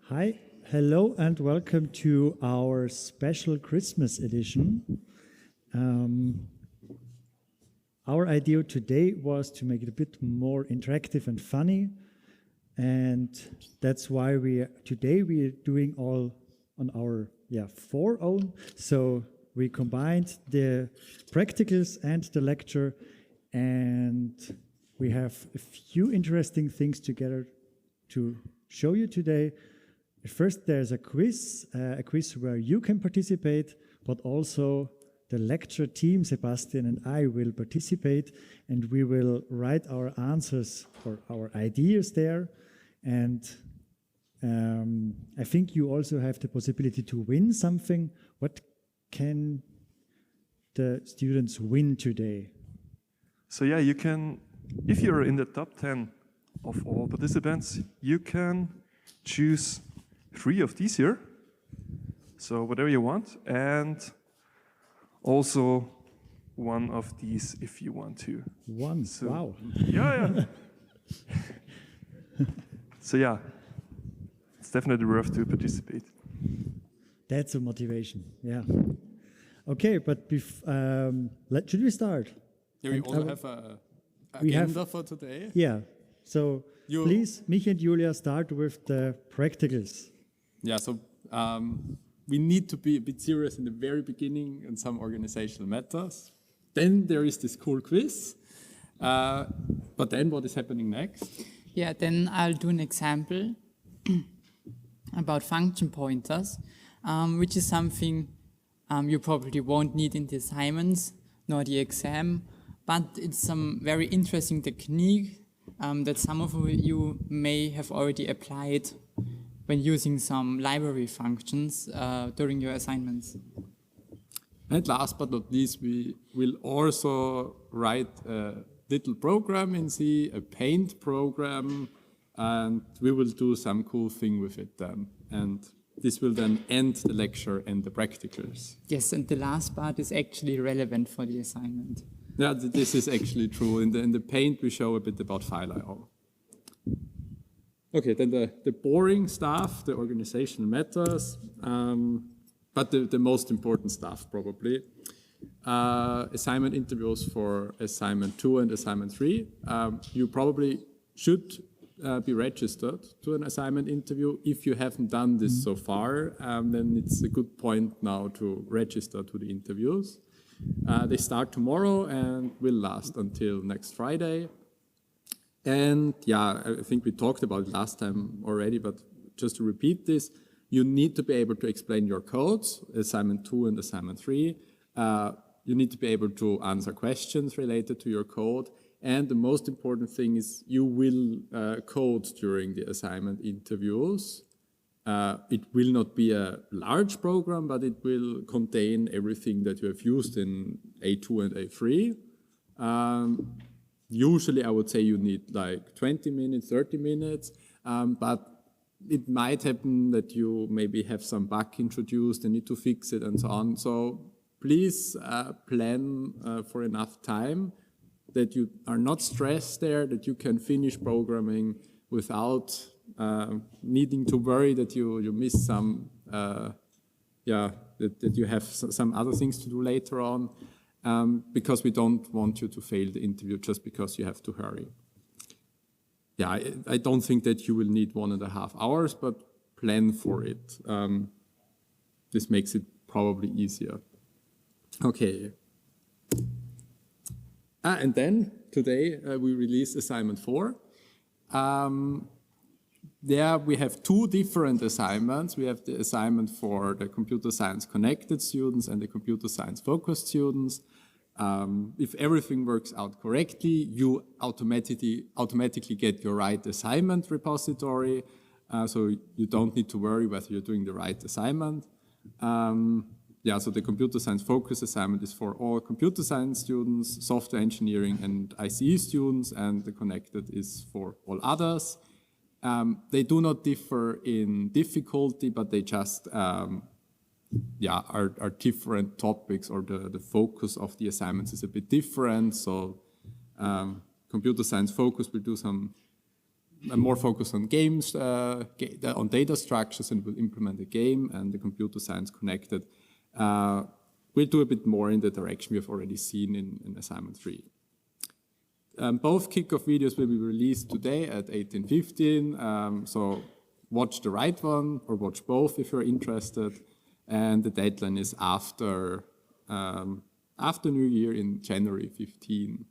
Hi, hello, and welcome to our special Christmas edition. Our idea today was to make it a bit more interactive and funny, and that's why today we are doing all on our four own. So we combined the practicals and the lecture, and we have a few interesting things together to show you today. First, there's a quiz where you can participate, but also the lecture team, Sebastian and I, will participate, and we will write our answers or our ideas there. And I think you also have the possibility to win something. What can the students win today? So yeah, you can, if you're in the top 10 of all participants, you can choose 3 of these here. So whatever you want, and also one of these if you want to. One, so, wow. Yeah. So yeah, it's definitely worth to participate. That's a motivation, yeah. Okay, but should we start? Yeah, we also have an agenda for today. Yeah, so please, Mich and Julia, start with the practicals. Yeah, so we need to be a bit serious in the very beginning and some organizational matters. Then there is this cool quiz. But then what is happening next? Yeah, then I'll do an example about function pointers, which is something you probably won't need in the assignments nor the exam, but it's some very interesting technique that some of you may have already applied when using some library functions during your assignments. And last but not least, we will also write a little program in C, a paint program, and we will do some cool thing with it then. And this will then end the lecture and the practicals. Yes, and the last part is actually relevant for the assignment. Yeah, this is actually true. In the paint, we show a bit about file I/O. Okay, then the boring stuff, the organizational matters, but the most important stuff probably. Assignment interviews for assignment 2 and assignment 3. You probably should be registered to an assignment interview. If you haven't done this so far, then it's a good point now to register to the interviews. They start tomorrow and will last until next Friday. And yeah, I think we talked about it last time already, but just to repeat this, you need to be able to explain your codes, assignment 2 and assignment 3. You need to be able to answer questions related to your code. And the most important thing is you will code during the assignment interviews. It will not be a large program, but it will contain everything that you have used in A2 and A3. Usually I would say you need like 20 minutes, 30 minutes, but it might happen that you maybe have some bug introduced and need to fix it and so on. So please plan for enough time that you are not stressed there, that you can finish programming without needing to worry that you miss some, that you have some other things to do later on. Because we don't want you to fail the interview just because you have to hurry. Yeah, I don't think that you will need 1.5 hours, but plan for it. This makes it probably easier. Okay. And then today we release assignment 4. There we have 2 different assignments. We have the assignment for the computer science connected students and the computer science focused students. If everything works out correctly, you automatically get your right assignment repository. So you don't need to worry whether you're doing the right assignment. So the computer science focus assignment is for all computer science students, software engineering and ICE students, and the connected is for all others. They do not differ in difficulty, but they just are different topics, or the focus of the assignments is a bit different. So computer science focus will do some more focused on games, on data structures, and will implement a game and the computer science connected. We'll do a bit more in the direction we have already seen in assignment 3. Both kickoff videos will be released today at 18:15. So watch the right one or watch both if you're interested. And the deadline is after New Year in January 15.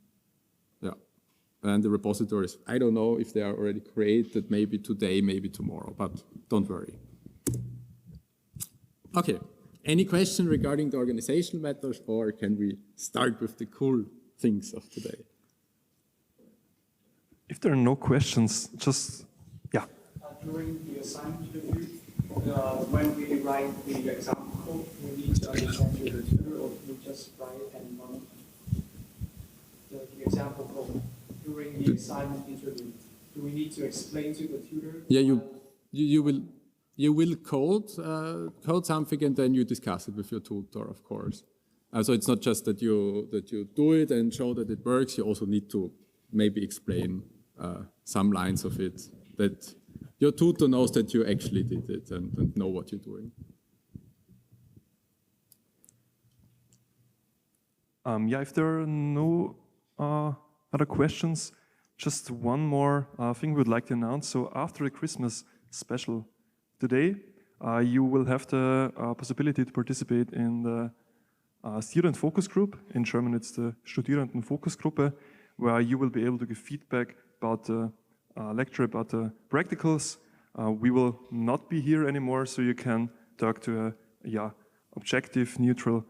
Yeah. And the repositories, I don't know if they are already created, maybe today, maybe tomorrow, but don't worry. Okay. Any question regarding the organizational methods, or can we start with the cool things of today? If there are no questions, just, yeah. During the assignment review, when we write the example code, we need to understand the tutor, or we just write and run the example code during the assignment interview. Do we need to explain to the tutor? Yeah, you will code something and then you discuss it with your tutor, of course. So it's not just that you do it and show that it works. You also need to maybe explain some lines of it, that your tutor knows that you actually did it and know what you're doing. Yeah, if there are no other questions, just one more thing we would like to announce. So after the Christmas special today, you will have the possibility to participate in the student focus group. In German, it's the Studierendenfokusgruppe, where you will be able to give feedback about the lecture, about the practicals. We will not be here anymore, so you can talk to a objective, neutral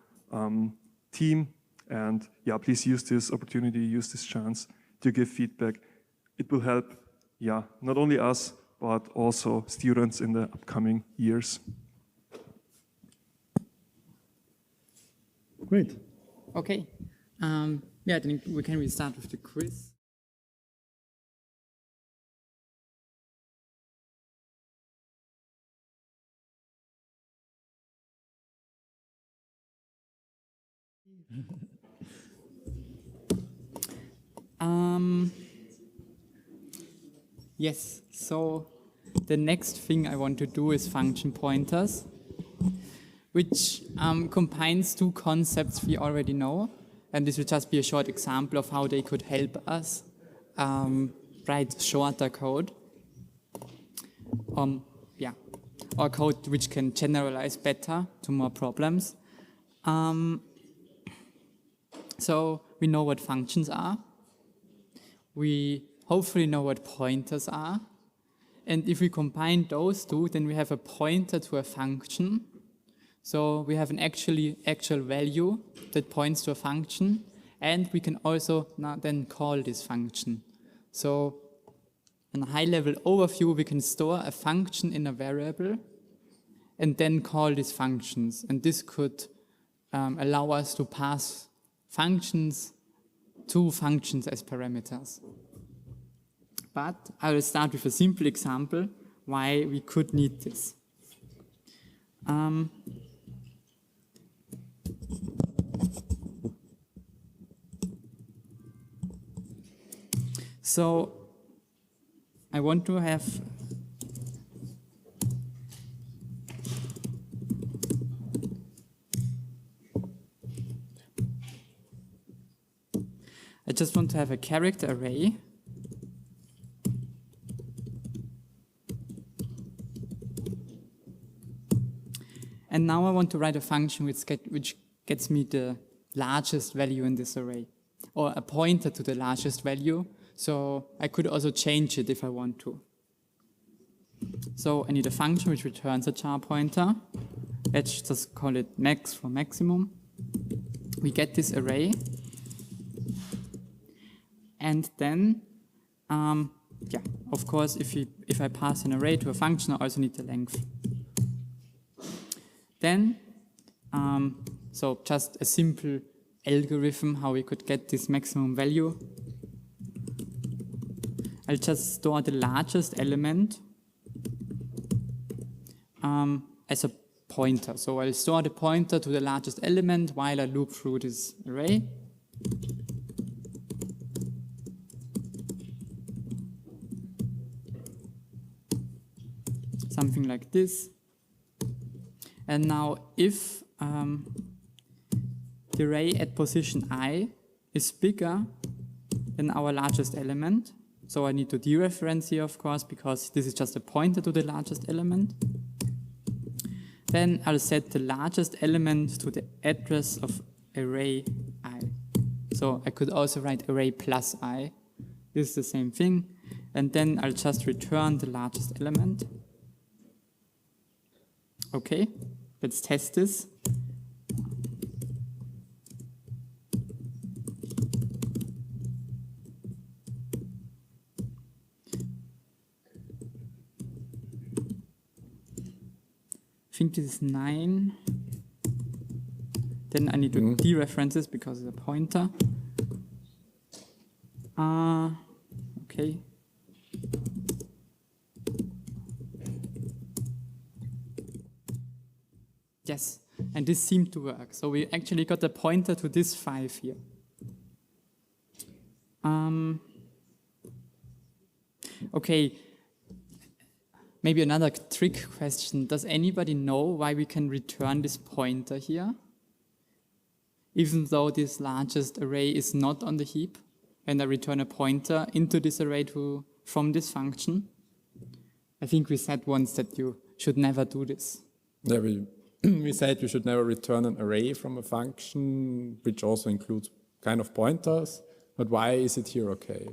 team. And yeah, please use this opportunity, use this chance to give feedback. It will help, not only us, but also students in the upcoming years. Great. Okay. Yeah, then we can start with the quiz. Yes, so the next thing I want to do is function pointers, which combines two concepts we already know. And this will just be a short example of how they could help us write shorter code. Or code which can generalize better to more problems. So we know what functions are. We hopefully know what pointers are. And if we combine those two, then we have a pointer to a function. So we have an actual value that points to a function, and we can also now then call this function. So in a high-level overview, we can store a function in a variable and then call these functions. And this could allow us to pass functions to functions as parameters. But I will start with a simple example why we could need this. So I want to have a character array and now I want to write a function which gets me the largest value in this array, or a pointer to the largest value. So I could also change it if I want to. So I need a function which returns a char pointer. Let's just call it max for maximum. We get this array. And then, of course, if I pass an array to a function, I also need the length. Then, so just a simple algorithm how we could get this maximum value. I'll just store the largest element as a pointer. So I'll store the pointer to the largest element while I loop through this array. something like this. And now if the array at position I is bigger than our largest element, so I need to dereference here, of course, because this is just a pointer to the largest element, then I'll set the largest element to the address of array I. So I could also write array plus I. This is the same thing. And then I'll just return the largest element. Okay, let's test this. I think this is 9. Then I need to dereference this because it's a pointer. Okay. Yes, and this seemed to work. So we actually got a pointer to this 5 here. Okay, maybe another trick question. Does anybody know why we can return this pointer here? Even though this largest array is not on the heap, and I return a pointer into this array from this function. I think we said once that you should never do this. Yeah, we said we should never return an array from a function, which also includes kind of pointers. But why is it here okay?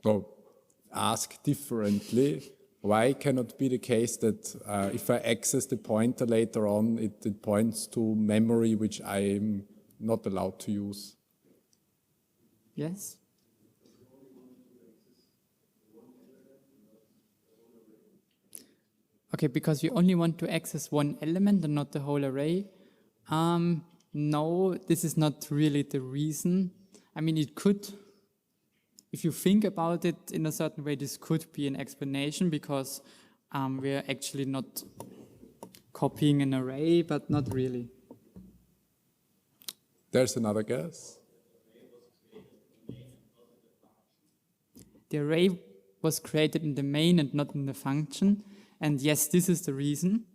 So ask differently. Why cannot be the case that if I access the pointer later on, it points to memory which I'm not allowed to use? Yes? Okay, because we only want to access one element and not the whole array. No, this is not really the reason. I mean, it could, if you think about it in a certain way, this could be an explanation because we're actually not copying an array, but not really. There's another guess. The array was created in the main and not in the function. And yes, this is the reason.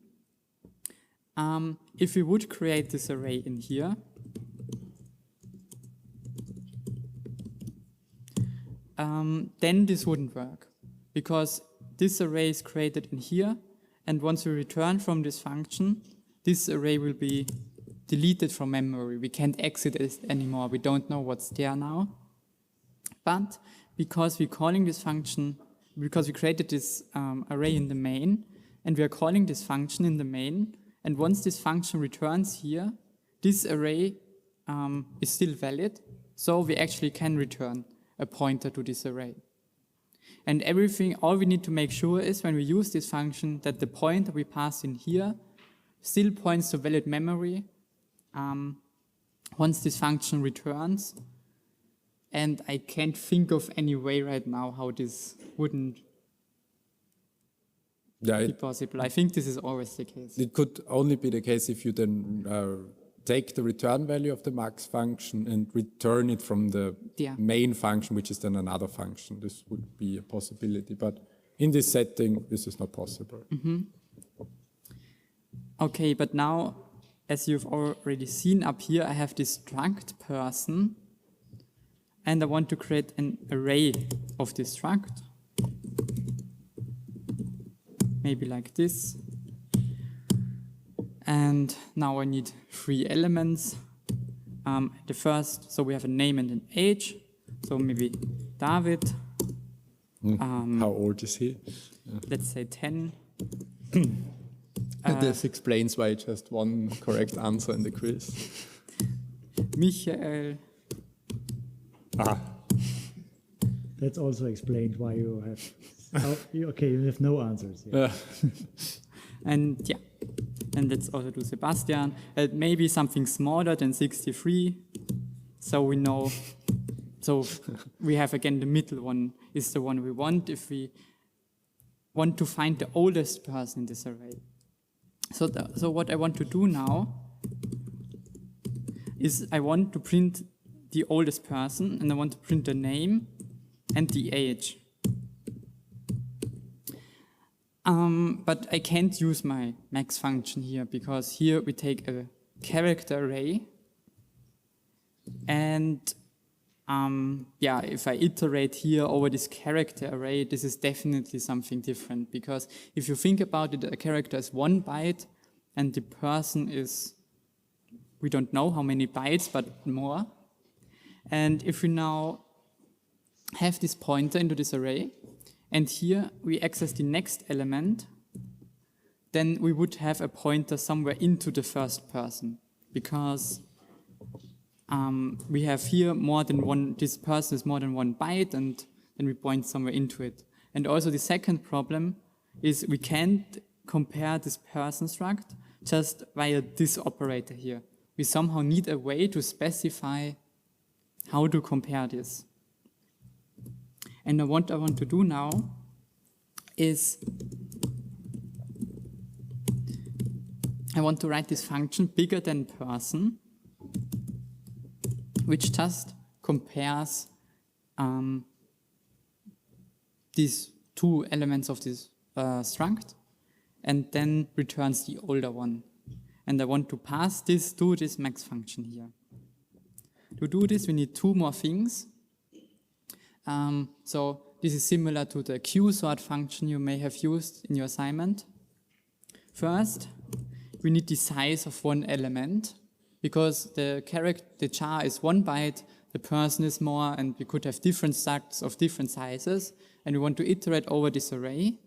If we would create this array in here, then this wouldn't work because this array is created in here, and once we return from this function, this array will be deleted from memory. We can't exit it anymore. We don't know what's there now. But because we're calling this function, because we created this array in the main, and we are calling this function in the main, and once this function returns here, this array is still valid, so we actually can return a pointer to this array. And everything, all we need to make sure is when we use this function that the pointer we pass in here still points to valid memory once this function returns. And I can't think of any way right now how this wouldn't be possible. I think this is always the case. It could only be the case if you then take the return value of the max function and return it from the main function, which is then another function. This would be a possibility, but in this setting, this is not possible. Mm-hmm. Okay, but now, as you've already seen up here, I have this struct person, and I want to create an array of this struct. Maybe like this. And now I need 3 elements. The first, so we have a name and an age. So maybe David. How old is he? Let's say 10. This explains why just one correct answer in the quiz. Michael. That's also explained why you have... okay, you have no answers. Yeah. And yeah. And let's also do Sebastian. Maybe something smaller than 63. So we know, so we have again the middle one is the one we want if we want to find the oldest person in this array. So what I want to do now is I want to print the oldest person, and I want to print the name and the age. But I can't use my max function here, because here we take a character array, and yeah, if I iterate here over this character array, this is definitely something different, because if you think about it, a character is 1 byte, and the person is, we don't know how many bytes, but more. And if we now have this pointer into this array, and here we access the next element, then we would have a pointer somewhere into the first person, because we have here more than one, this person is more than 1 byte, and then we point somewhere into it. And also the second problem is we can't compare this person struct just via this operator here. We somehow need a way to specify how to compare this. And what I want to do now is I want to write this function bigger than person, which just compares these 2 elements of this struct and then returns the older one. And I want to pass this to this max function here. To do this, we need 2 more things. So this is similar to the qsort function you may have used in your assignment. First, we need the size of one element, because the char is 1 byte, the person is more, and we could have different structs of different sizes, and we want to iterate over this array.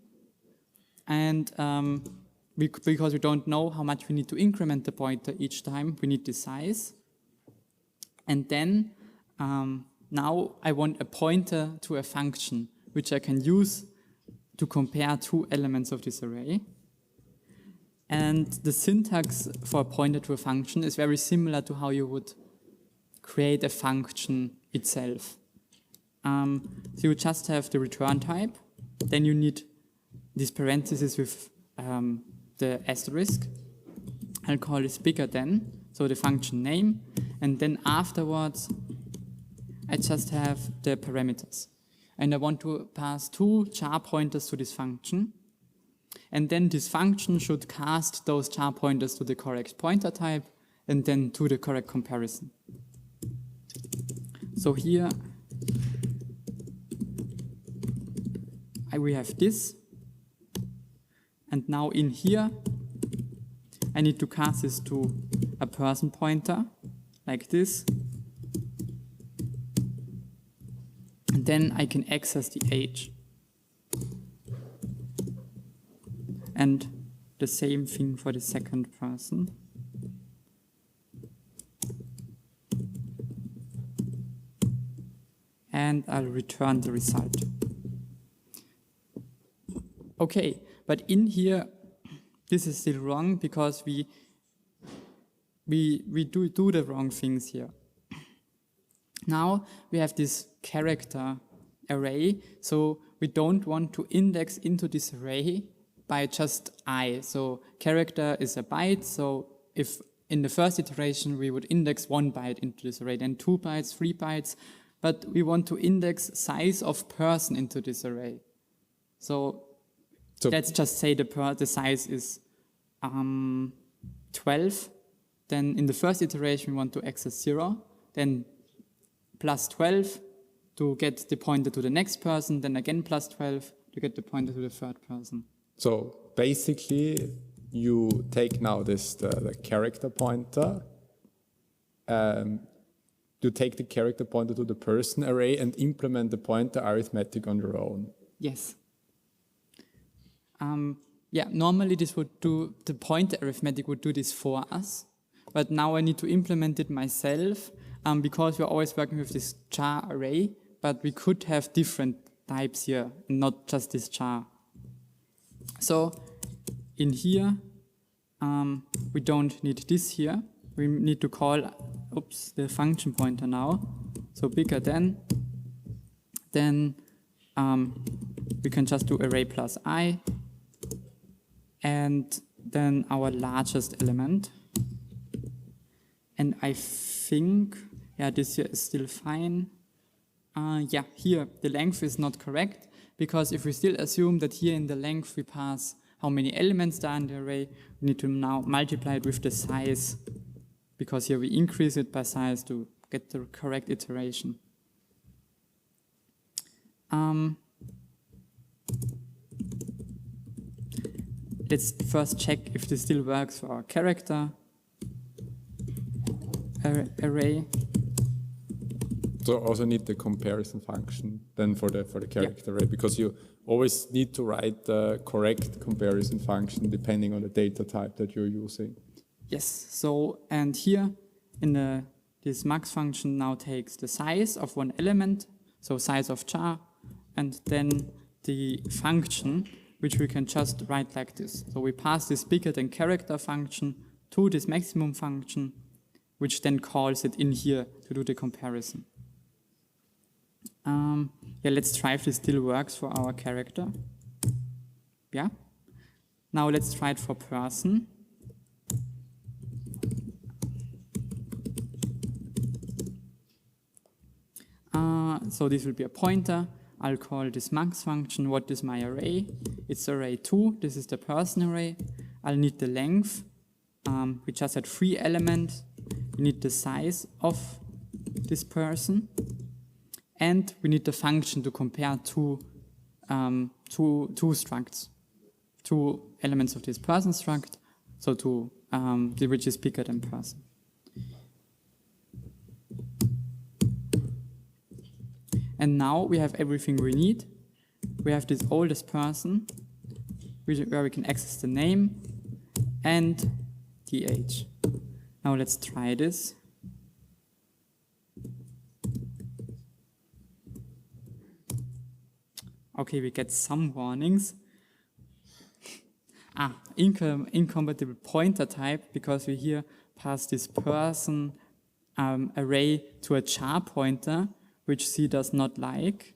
And because we don't know how much we need to increment the pointer each time, we need the size. And then now I want a pointer to a function, which I can use to compare 2 elements of this array. And the syntax for a pointer to a function is very similar to how you would create a function itself. So you just have the return type, then you need this parenthesis with the asterisk. I'll call this bigger than, so the function name, and then afterwards I just have the parameters. And I want to pass 2 char pointers to this function. And then this function should cast those char pointers to the correct pointer type and then to the correct comparison. So here we have this. And now in here, I need to cast this to a person pointer like this. And then I can access the age. And the same thing for the second person. And I'll return the result. Okay, but in here, this is still wrong because we do the wrong things here. Now we have this character array, so we don't want to index into this array by just I. So character is a byte, so if in the first iteration we would index 1 byte into this array, then 2 bytes, 3 bytes, but we want to index size of person into this array. So let's just say the size is 12. Then in the first iteration we want to access 0, then plus 12 to get the pointer to the next person, then again plus 12 to get the pointer to the third person. So basically, you take now the character pointer, you take the character pointer to the person array and implement the pointer arithmetic on your own. Yes. Yeah, normally this would do, the pointer arithmetic would do this for us, but now I need to implement it myself because we're always working with this char array, but we could have different types here, not just this char. So in here, we don't need this here. We need to call, the function pointer now. So bigger than, then we can just do array plus I, and then our largest element. And I think, Yeah, this here is still fine. Yeah, here the length is not correct, because if we still assume that here in the length we pass how many elements there are in the array, we need to now multiply it with the size, because here we increase it by size to get the correct iteration. Let's first check if this still works for our character array. So also need the comparison function then for the character array, because you always need to write the correct comparison function depending on the data type that you're using. Yes, so and here in this max function now takes the size of one element, so size of char, and then the function, which we can just write like this. So we pass this bigger than character function to this maximum function, which then calls it in here to do the comparison. Yeah, let's try if this still works for our character. Yeah. Now let's try it for person. So this will be a pointer. I'll call this max function. What is my array? It's array 2. This is the person array. I'll need the length. We just had 3 elements. We need the size of this person. And we need the function to compare two structs, 2 elements of this person struct, so which is bigger than person. And now we have everything we need. We have this oldest person, where we can access the name and the age. Now let's try this. Okay, we get some warnings. Incompatible pointer type, because we here pass this person array to a char pointer, which C does not like.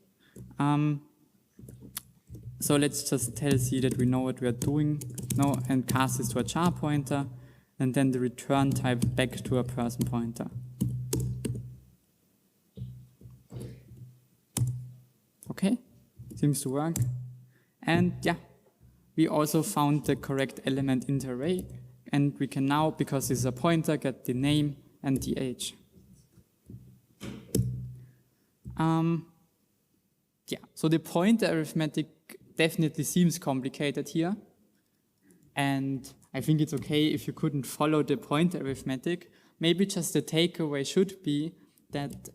So let's just tell C that we know what we are doing now and cast this to a char pointer, and then the return type back to a person pointer. Okay, seems to work. And yeah, we also found the correct element in the array, and we can now, because this is a pointer, get the name and the age. Yeah, so the pointer arithmetic definitely seems complicated here. And I think it's okay if you couldn't follow the pointer arithmetic. Maybe just the takeaway should be that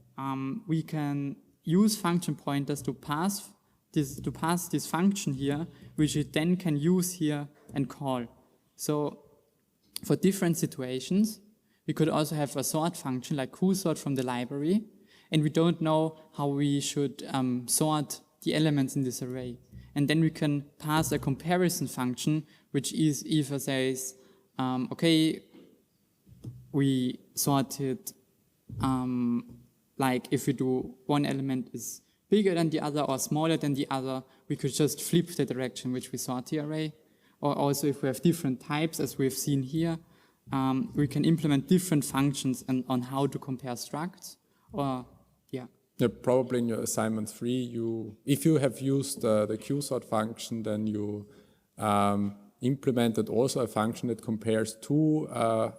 we can use function pointers to pass this function here, which we then can use here and call. So for different situations, we could also have a sort function like qsort from the library, and we don't know how we should sort the elements in this array. And then we can pass a comparison function, which is either says, okay, we sorted, like if we do one element is bigger than the other or smaller than the other, we could just flip the direction which we sort the array. Or also if we have different types, as we've seen here, we can implement different functions on how to compare structs. Or yeah, probably in your assignment 3, if you have used the qsort function, then you implemented also a function that compares 2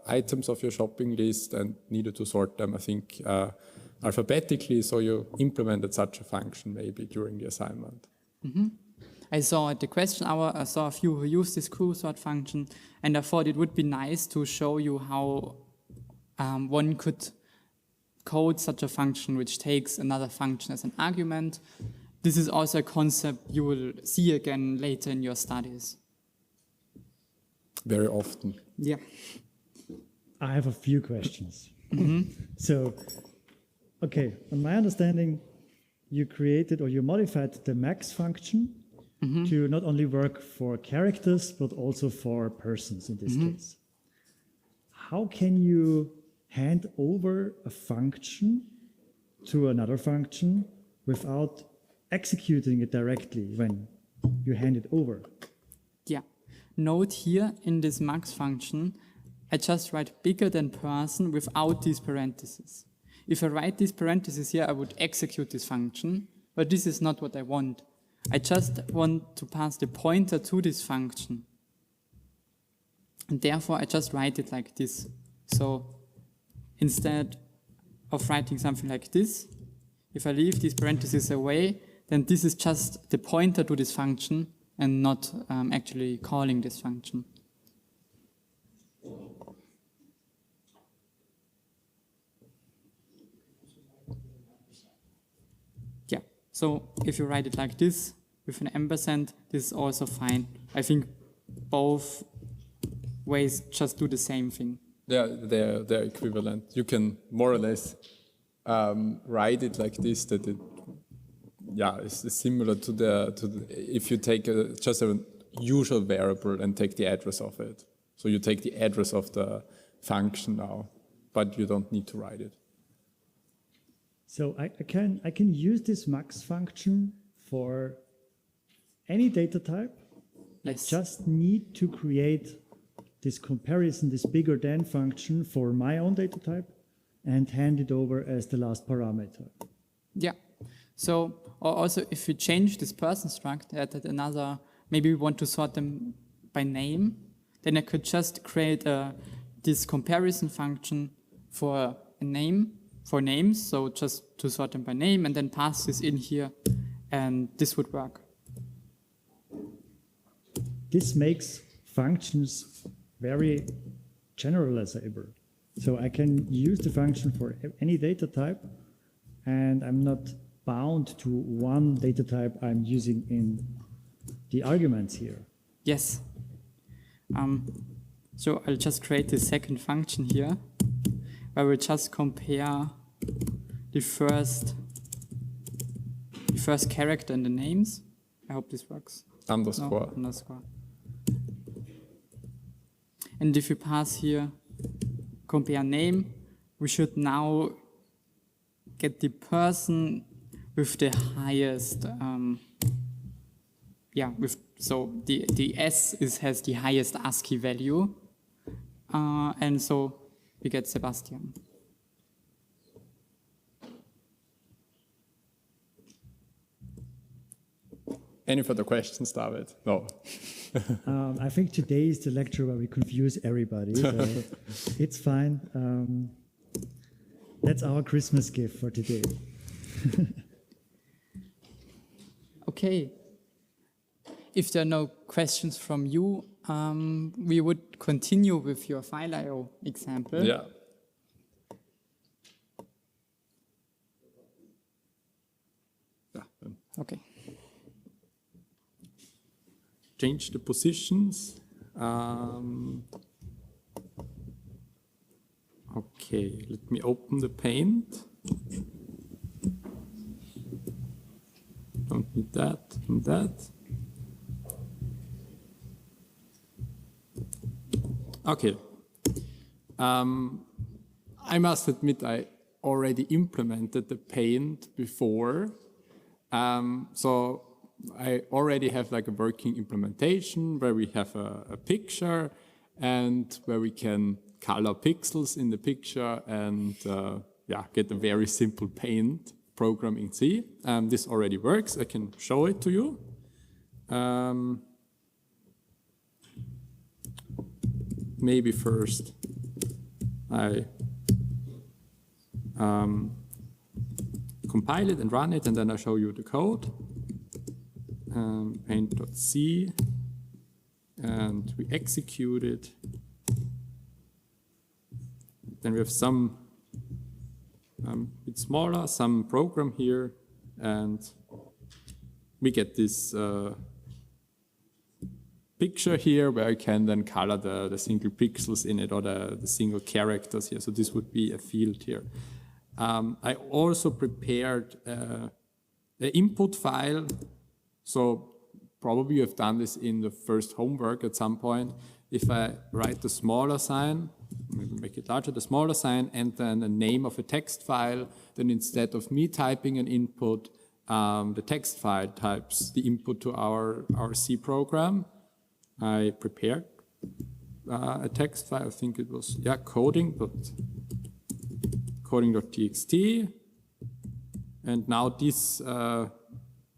items of your shopping list and needed to sort them, I think, alphabetically. So you implemented such a function maybe during the assignment. Mm-hmm. I saw at the question hour, I saw a few who used this qsort function, and I thought it would be nice to show you how one could code such a function which takes another function as an argument. This is also a concept you will see again later in your studies. Very often. Yeah. I have a few questions. Mm-hmm. So, okay, on my understanding, you created or you modified the max function to not only work for characters, but also for persons in this case. How can you hand over a function to another function without executing it directly when you hand it over? Yeah. Note here in this max function, I just write bigger than person without these parentheses. If I write these parentheses here, I would execute this function, but this is not what I want. I just want to pass the pointer to this function. And therefore, I just write it like this. So instead of writing something like this, if I leave these parentheses away, then this is just the pointer to this function and not actually calling this function. Yeah, so if you write it like this, with an ampersand, this is also fine. I think both ways just do the same thing. Yeah, they're equivalent. You can more or less write it like this, that it, yeah, it's similar to the if you take just a usual variable and take the address of it. So you take the address of the function now, but you don't need to write it. So I can use this max function for any data type. Yes. I just need to create this comparison, this bigger than function for my own data type and hand it over as the last parameter. Yeah. So or also if we change this person struct, add another, maybe we want to sort them by name, then I could just create this comparison function for a name, for names, so just to sort them by name and then pass this in here and this would work. This makes functions very generalizable. So I can use the function for any data type and I'm not bound to one data type I'm using in the arguments here. Yes. So I'll just create the second function here where we'll just compare the first character in the names. I hope this works. Underscore. No, underscore. And if we pass here compare name, we should now get the person with the highest, so the S has the highest ASCII value, and so we get Sebastian. Any further questions, David? No. I think today is the lecture where we confuse everybody. So it's fine. That's our Christmas gift for today. Okay. If there are no questions from you, we would continue with your file I/O example. Yeah. Okay. Change the positions. Okay, let me open the paint. Don't need that and that. Okay. I must admit I already implemented the paint before. So I already have like a working implementation where we have a picture and where we can color pixels in the picture and get a very simple paint program in C. This already works. I can show it to you. Maybe first I compile it and run it, and then I show you the code. Paint.c, and we execute it. Then we have some bit smaller, some program here, and we get this picture here where I can then color the single pixels in it or the single characters here. So this would be a field here. I also prepared the input file. So probably you have done this in the first homework at some point. If I write the smaller sign, maybe make it larger, the smaller sign, and then a name of a text file, then instead of me typing an input, the text file types the input to our C program. I prepared a text file, I think it was, coding, but coding.txt. And now this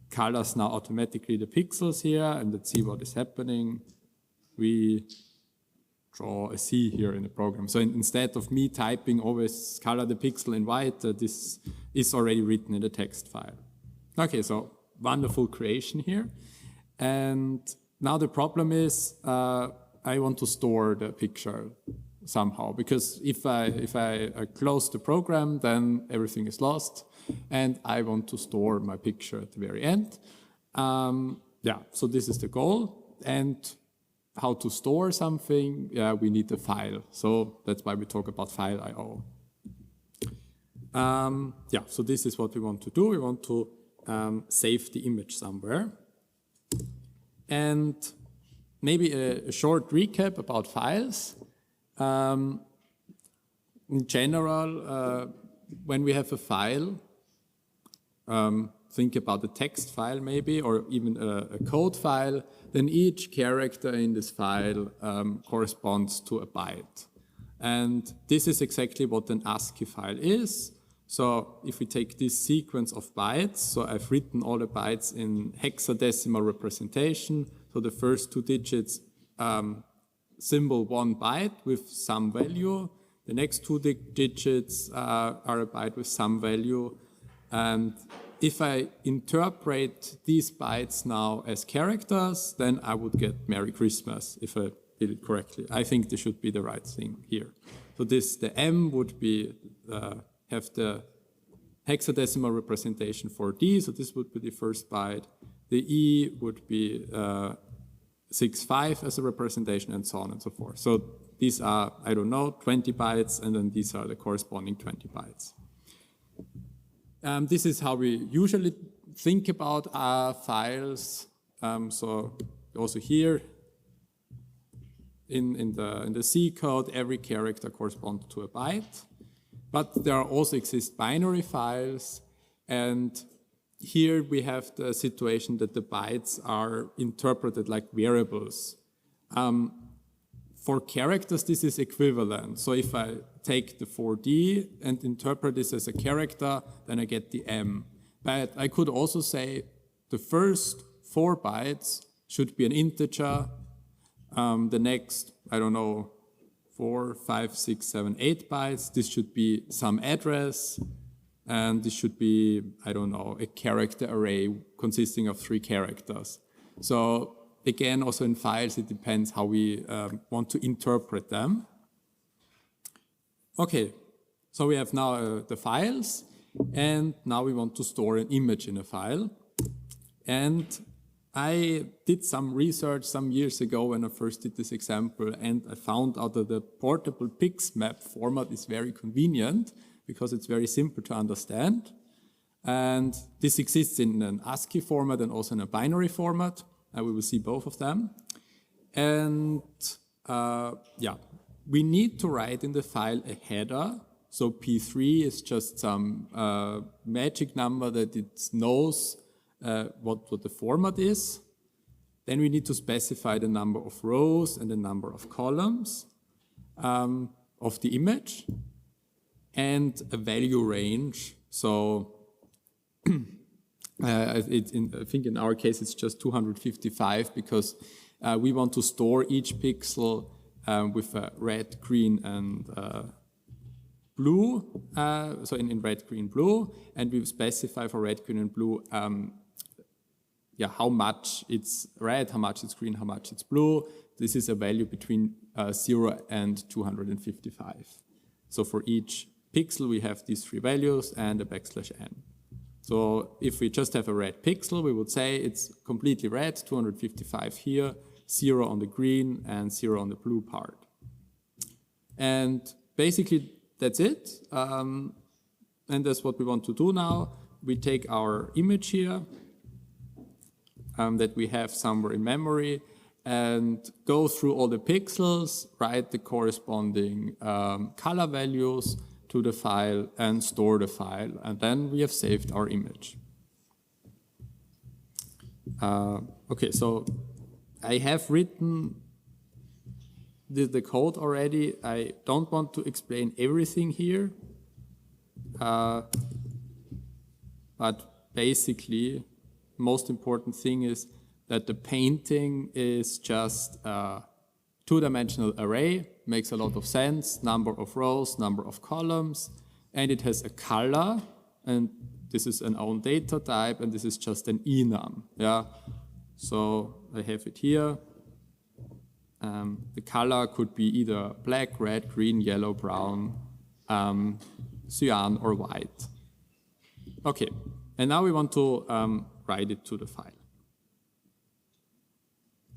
colors now automatically the pixels here, and let's see what is happening. We draw a C here in the program. So instead of me typing always color the pixel in white, this is already written in the text file. Okay, so wonderful creation here. And now the problem is I want to store the picture somehow, because if I close the program, then everything is lost, and I want to store my picture at the very end. Yeah, so this is the goal. And how to store something, yeah, we need a file. So that's why we talk about file I/O. Yeah, so this is what we want to do. We want to save the image somewhere. And maybe a short recap about files. In general, when we have a file, think about a text file maybe, or even a code file, then each character in this file corresponds to a byte. And this is exactly what an ASCII file is. So if we take this sequence of bytes, so I've written all the bytes in hexadecimal representation, so the first two digits symbol 1 byte with some value, the next two digits are a byte with some value, and if I interpret these bytes now as characters, then I would get Merry Christmas, if I did it correctly. I think this should be the right thing here. So the M would be have the hexadecimal representation for D, so this would be the first byte. The E would be 6.5 as a representation, and so on and so forth. So these are, I don't know, 20 bytes, and then these are the corresponding 20 bytes. This is how we usually think about our files. So also here in the C code, every character corresponds to a byte. But there also exist binary files, and here we have the situation that the bytes are interpreted like variables. For characters, this is equivalent. So if I take the 4D and interpret this as a character, then I get the M. But I could also say the first 4 bytes should be an integer. The next, I don't know, 4, 5, 6, 7, 8 bytes, this should be some address. And this should be, I don't know, a character array consisting of 3 characters. So again, also in files, it depends how we want to interpret them. Okay, so we have now the files, and now we want to store an image in a file. And I did some research some years ago when I first did this example, and I found out that the portable pixmap format is very convenient because it's very simple to understand. And this exists in an ASCII format and also in a binary format. We will see both of them. And yeah, we need to write in the file a header. So P3 is just some magic number that it knows what the format is. Then we need to specify the number of rows and the number of columns of the image, and a value range. So I think in our case it's just 255 because we want to store each pixel with red, green, and blue. So in red, green, blue, and we specify for red, green, and blue yeah, how much it's red, how much it's green, how much it's blue. This is a value between 0 and 255. So for each pixel, we have these 3 values and a \n. So if we just have a red pixel, we would say it's completely red, 255 here, 0 on the green, and 0 on the blue part. And basically, that's it. And that's what we want to do now. We take our image here that we have somewhere in memory and go through all the pixels, write the corresponding color values to the file and store the file, and then we have saved our image. Okay, so I have written the code already. I don't want to explain everything here. But basically, most important thing is that the painting is just a two-dimensional array, makes a lot of sense, number of rows, number of columns, and it has a color, and this is an own data type, and this is just an enum. Yeah. So I have it here. The color could be either black, red, green, yellow, brown, cyan, or white. Okay, and now we want to write it to the file.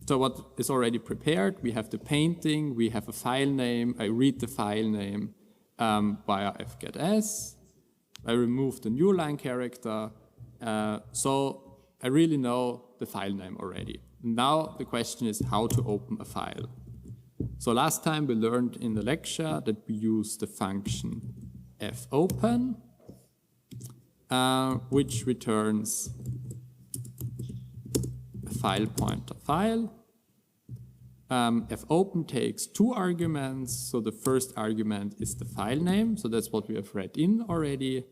So what is already prepared, we have the painting, we have a file name, I read the file name via fgetS, I remove the new line character, so I really know the file name already. Now the question is how to open a file. So last time we learned in the lecture that we use the function fopen, which returns a file pointer file. Fopen takes two arguments. So the first argument is the file name. So that's what we have read in already.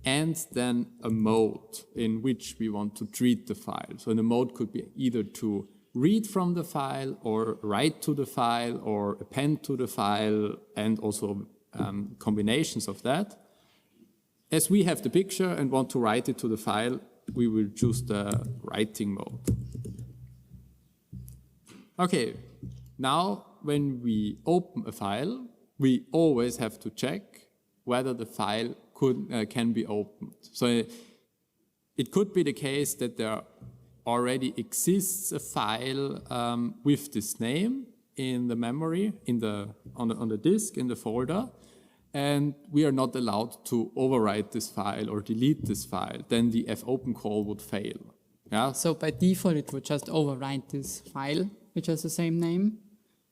And then a mode in which we want to treat the file. So the mode could be either to read from the file or write to the file or append to the file and also combinations of that. As we have the picture and want to write it to the file, we will choose the writing mode. Okay, now when we open a file, we always have to check whether the file can be opened. So it could be the case that there already exists a file with this name in the memory, on the disk, in the folder, and we are not allowed to overwrite this file or delete this file. Then the fopen call would fail. Yeah? So by default, it would just overwrite this file, which has the same name,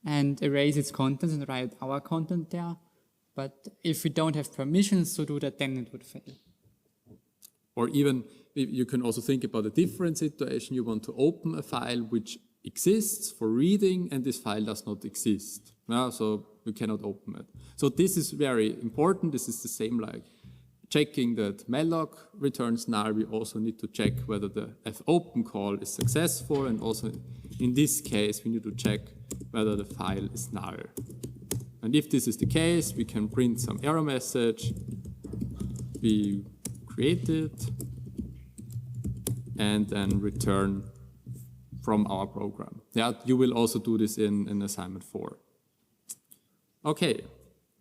and erase its contents and write our content there. But if we don't have permissions to do that, then it would fail. Or even, you can also think about a different situation. You want to open a file which exists for reading, and this file does not exist. Yeah, so we cannot open it. So this is very important. This is the same like checking that malloc returns null. We also need to check whether the fopen call is successful, and also in this case, we need to check whether the file is null. And if this is the case, we can print some error message. We create it and then return from our program. Yeah, you will also do this in assignment 4. Okay,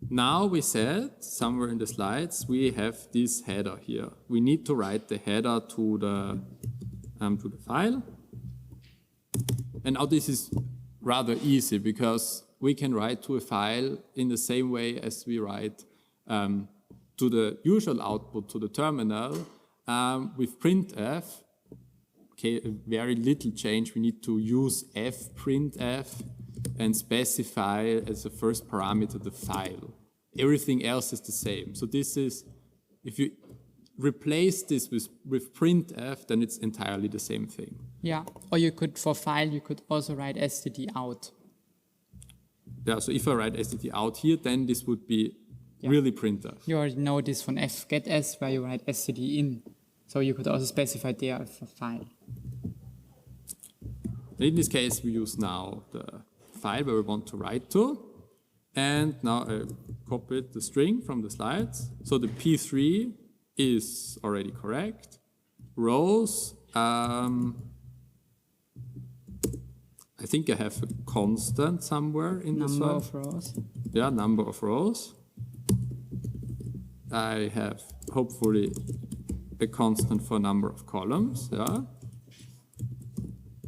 now we said somewhere in the slides we have this header here. We need to write the header to the file. And now this is rather easy because we can write to a file in the same way as we write to the usual output to the terminal with printf. Okay, a very little change. We need to use fprintf and specify as the first parameter the file. Everything else is the same. So this is, if you replace this with printf, then it's entirely the same thing. Yeah, or you could, for file, you could also write std out. Yeah, so if I write std out here, then this would be really printf. You already know this from fgetS, where you write std in. So you could also specify there for file. In this case, we use now the file where we want to write to. And now I copied the string from the slides. So the P3 is already correct. Rows, I think I have a constant somewhere in this one. Number of rows. Yeah, number of rows. I have hopefully a constant for number of columns, yeah.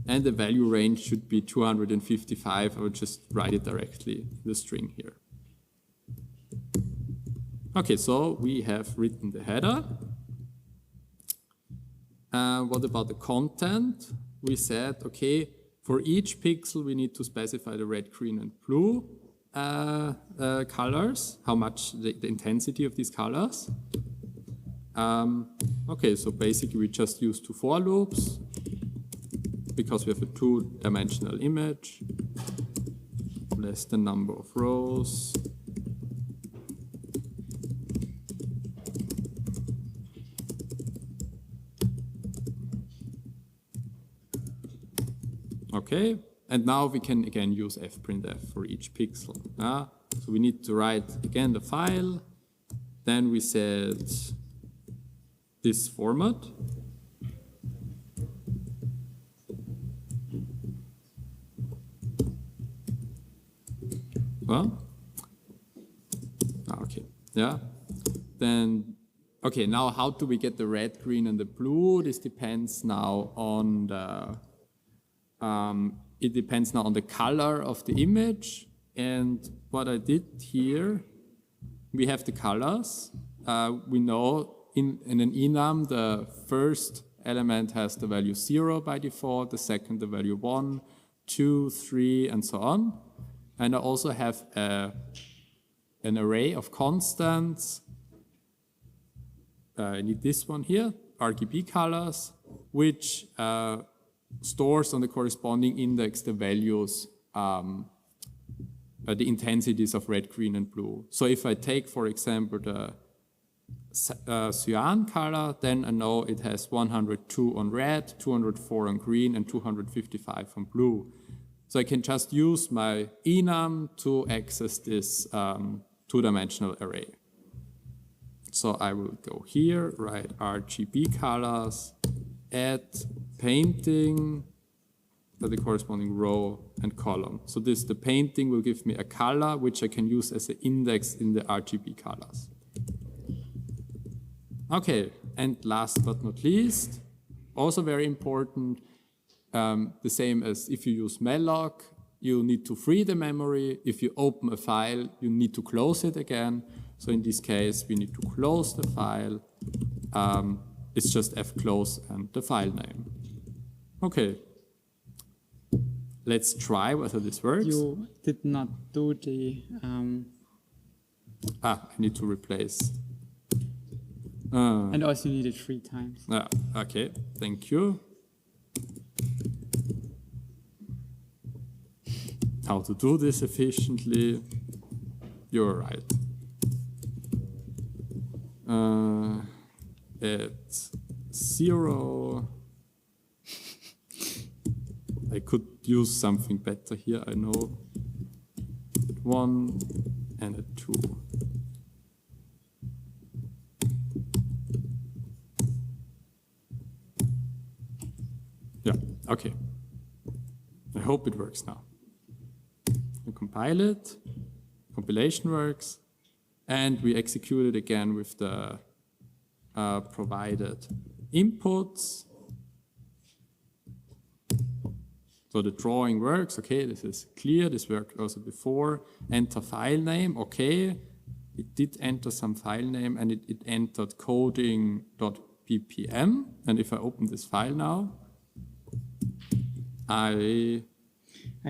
And the value range should be 255. I would just write it directly in the string here. Okay, so we have written the header. What about the content? We said, okay, for each pixel we need to specify the red, green, and blue colors, how much the intensity of these colors. Okay, so basically we just use 2 for loops because we have a 2-dimensional image, less the number of rows, Okay, and now we can again use fprintf for each pixel. So we need to write again the file, then we set this format. Well, okay, yeah. Then, okay, now how do we get the red, green, and the blue? This depends now on the, it depends now on the color of the image. And what I did here, we have the colors. We know in an enum, the first element has the value 0 by default, the second the value 1, 2, 3, and so on. And I also have an array of constants. I need this one here, RGB colors, which stores on the corresponding index the values, the intensities of red, green, and blue. So if I take, for example, the cyan color, then I know it has 102 on red, 204 on green, and 255 on blue. So I can just use my enum to access this two-dimensional array. So I will go here, write RGB colors, add painting for the corresponding row and column. So the painting will give me a color which I can use as an index in the RGB colors. Okay, and last but not least, also very important, the same as if you use malloc, you need to free the memory. If you open a file, you need to close it again. So in this case, we need to close the file. It's just fclose and the file name. Okay, let's try whether this works. You did not do the... I need to replace. and also you need it 3 times. Okay, thank you. How to do this efficiently? You're right. At 0, I could use something better here, I know. 1 and a 2. Yeah, okay. I hope it works now. We compile it, compilation works, and we execute it again with the provided inputs. So the drawing works, okay, this is clear, this worked also before. Enter file name, okay. It did enter some file name and it entered coding.ppm. And if I open this file now, I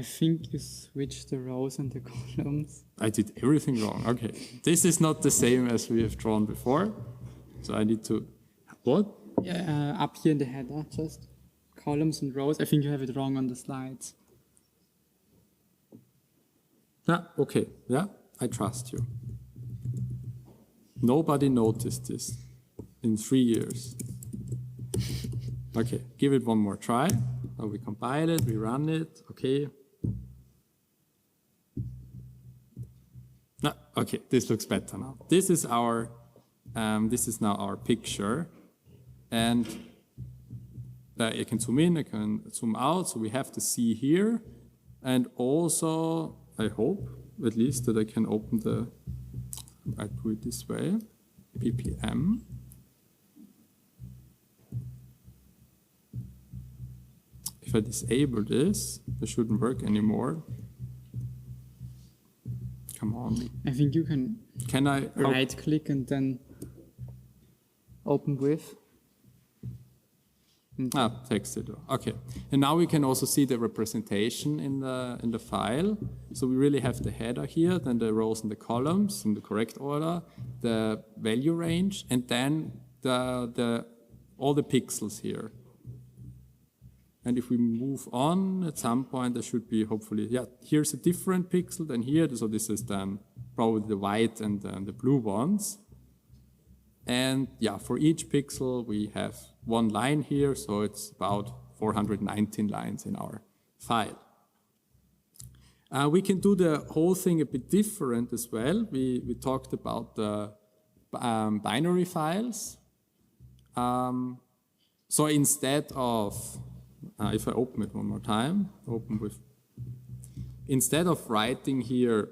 think you switched the rows and the columns. I did everything wrong. Okay, this is not the same as we have drawn before. So I need to, what? Yeah, up here in the header, just columns and rows. I think you have it wrong on the slides. Okay, yeah, I trust you. Nobody noticed this in 3 years. Okay, give it one more try. Now we compile it, we run it, okay. Okay, this looks better now. This is our, this is now our picture, and I can zoom in, I can zoom out, so we have the C here, and also, I hope, at least, that I can open the, I do it this way, ppm. If I disable this, it shouldn't work anymore. Come on. I think you can I right click and then open with. Text editor. Okay. And now we can also see the representation in the file. So we really have the header here, then the rows and the columns in the correct order, the value range, and then all the pixels here. And if we move on, at some point there should be hopefully, yeah, here's a different pixel than here. So this is then probably the white and the blue ones. And yeah, for each pixel we have one line here. So it's about 419 lines in our file. We can do the whole thing a bit different as well. We talked about the binary files. So instead of, if I open it one more time, instead of writing here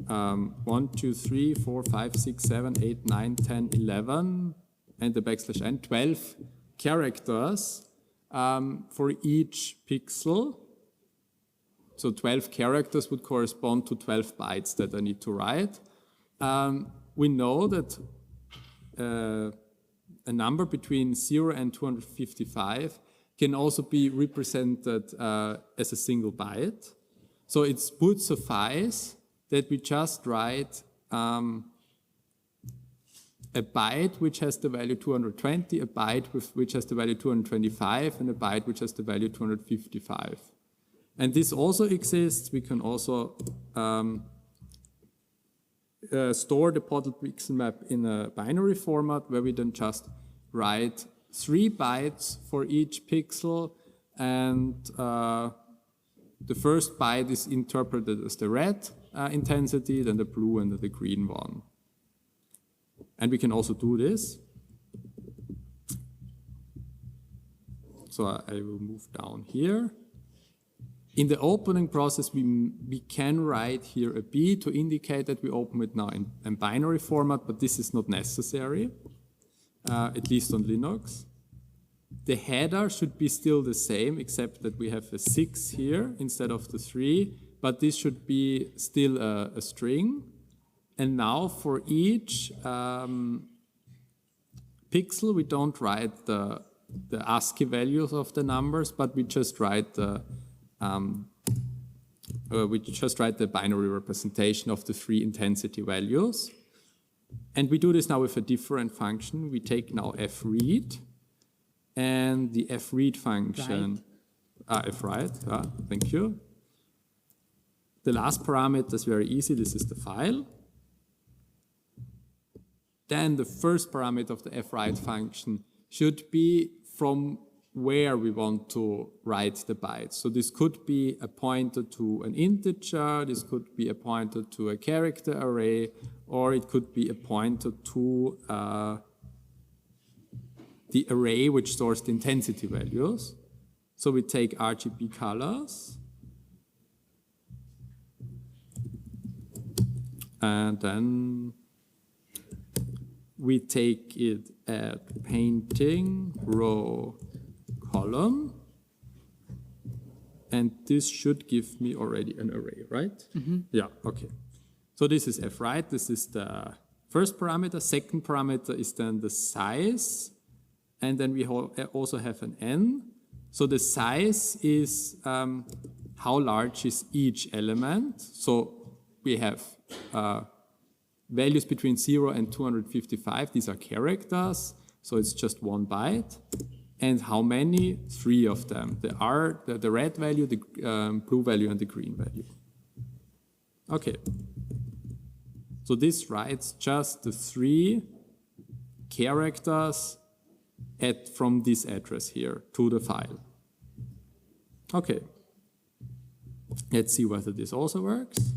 1, 2, 3, 4, 5, 6, 7, 8, 9, 10, 11, and the \n, 12 characters for each pixel. So 12 characters would correspond to 12 bytes that I need to write. We know that a number between 0 and 255 can also be represented as a single byte. So it would suffice that we just write a byte which has the value 220, a byte which has the value 225, and a byte which has the value 255. And this also exists. We can also store the plotted pixel map in a binary format where we then just write 3 bytes for each pixel, and the first byte is interpreted as the red intensity, then the blue, and then the green one. And we can also do this. So I will move down here. In the opening process, we can write here a B to indicate that we open it now in binary format, but this is not necessary, at least on Linux. The header should be still the same, except that we have a 6 here instead of the 3, but this should be still a string. And now for each pixel, we don't write the ASCII values of the numbers, but we just write the binary representation of the 3 intensity values. And we do this now with a different function. We take now fread, and the fread function, fwrite, thank you. The last parameter is very easy. This is the file. Then the first parameter of the fwrite function should be from where we want to write the bytes. So this could be a pointer to an integer, this could be a pointer to a character array, or it could be a pointer to the array which stores the intensity values. So we take RGB colors, and then we take it at painting row column, and this should give me already an array, right? Mm-hmm. Yeah, okay. So this is fwrite, this is the first parameter. Second parameter is then the size, and then we also have an n. So the size is how large is each element. So we have values between 0 and 255. These are characters, so it's just 1 byte. And how many? 3 of them. The red value, the blue value, and the green value. Okay. So this writes just the 3 characters from this address here to the file. Okay. Let's see whether this also works.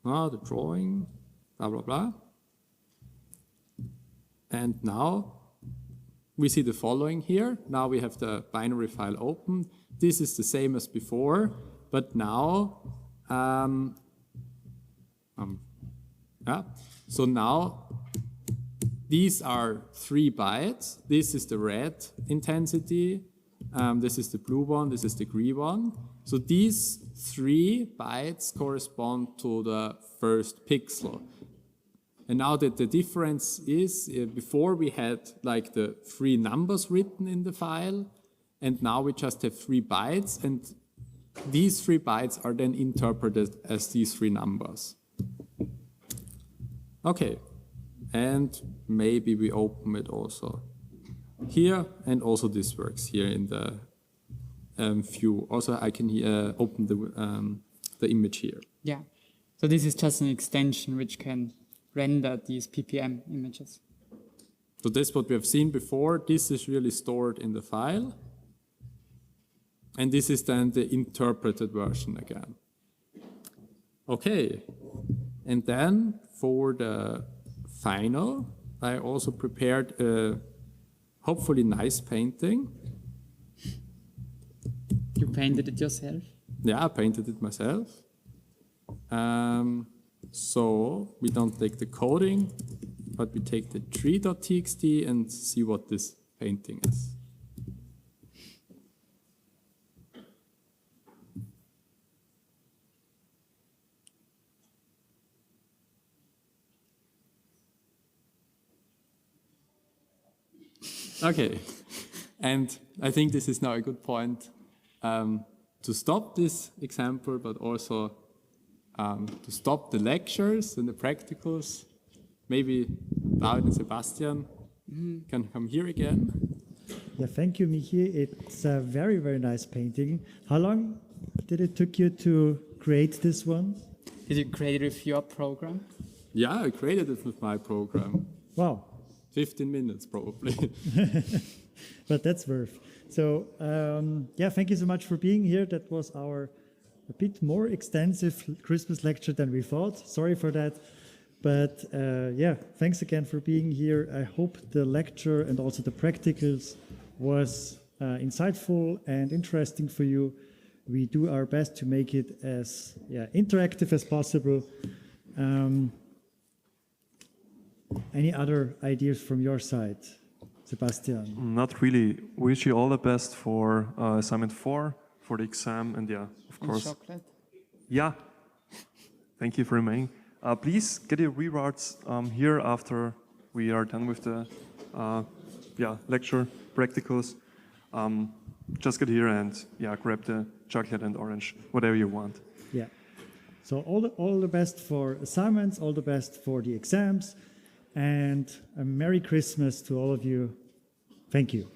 The drawing, blah, blah, blah. And now we see the following here. Now we have the binary file open. This is the same as before, but now, so now these are 3 bytes. This is the red intensity. This is the blue one. This is the green one. So these 3 bytes correspond to the first pixel. And now that the difference is, before we had like the 3 numbers written in the file, and now we just have 3 bytes, and these 3 bytes are then interpreted as these 3 numbers. Okay, and maybe we open it also here, and also this works here in the view. Also, I can open the image here. Yeah, so this is just an extension which can render these PPM images. So that's what we have seen before. This is really stored in the file. And this is then the interpreted version again. Okay, and then for the final, I also prepared a hopefully nice painting. You painted it yourself? Yeah, I painted it myself. So we don't take the coding, but we take the tree.txt and see what this painting is. Okay, and I think this is now a good point to stop this example, but also to stop the lectures and the practicals. Maybe David and Sebastian can come here again. Yeah, thank you, Michi. It's a very, very nice painting. How long did it took you to create this one? Did you create it with your program? Yeah, I created it with my program. Wow. 15 minutes probably. But that's worth. So, yeah, thank you so much for being here. That was our a bit more extensive Christmas lecture than we thought. Sorry for that. But yeah, thanks again for being here. I hope the lecture and also the practicals was insightful and interesting for you. We do our best to make it as interactive as possible. Any other ideas from your side, Sebastian? Not really. Wish you all the best for assignment 4, for the exam, and yeah, of course. Chocolate? Yeah. Thank you for remaining. Please get your rewards here after we are done with the lecture practicals. Just get here and grab the chocolate and orange, whatever you want. Yeah. So all the best for assignments, all the best for the exams, and a Merry Christmas to all of you. Thank you.